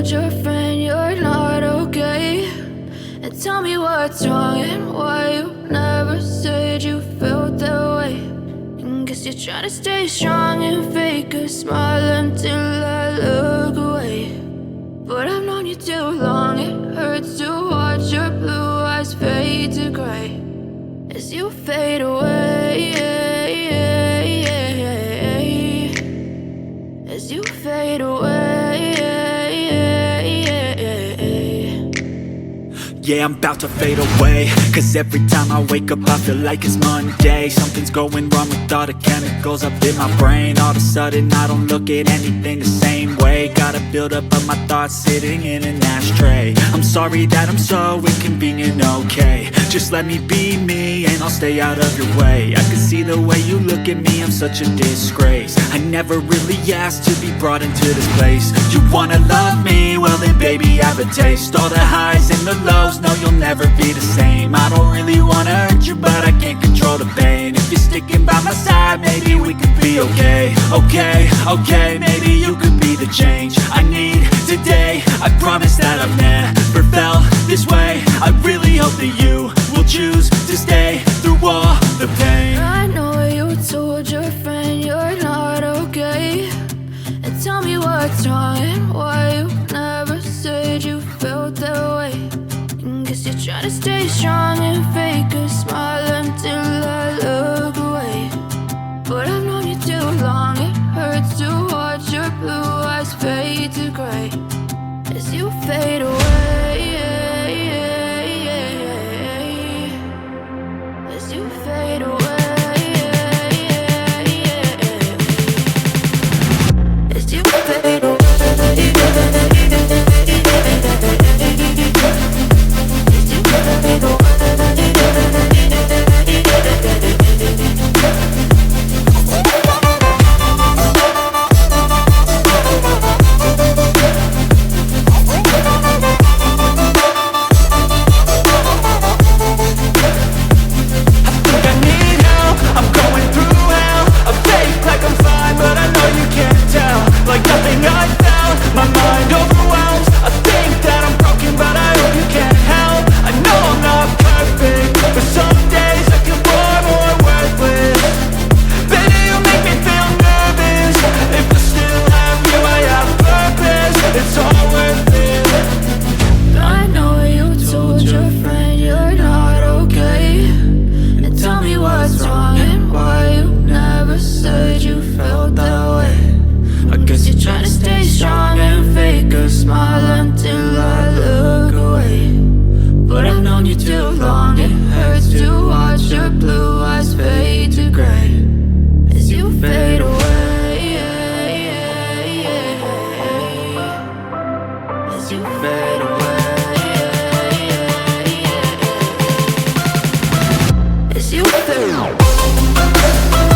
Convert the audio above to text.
told your friend you're not okay? And tell me what's wrong and why you never said you felt that way. And guess you're trying to stay strong and fake a smile until I look away. But I've known you too long, it hurts to watch your blue eyes fade to gray as you fade away, as you fade away. Yeah, I'm about to fade away, cause every time I wake up I feel like it's Monday. Something's going wrong with all the chemicals up in my brain. All of a sudden I don't look at anything the same way. Got a build-up of my thoughts sitting in an ashtray. I'm sorry that I'm so inconvenient, okay? Just let me be me and I'll stay out of your way. I can see the way you look at me, I'm such a disgrace. I never really asked to be brought into this place. You wanna love me? Well then baby, have a taste. All the highs and the lows, no, you'll never be the same. I don't really wanna hurt you, but I can't control the pain. If you're sticking by my side, maybe we could be okay. Okay, maybe you could be the change I need today. I promise that I've never felt this way. I really hope that you will choose to stay through all the pain. I know you told your friend you're not okay. And tell me what's wrong and why you never said you felt that way. Guess you're trying to stay strong and fake a smile until I look away. But I've known you too long, it hurts to watch your blue eyes fade to gray as you fade away, as you fade away, as you fade away. As you fade away.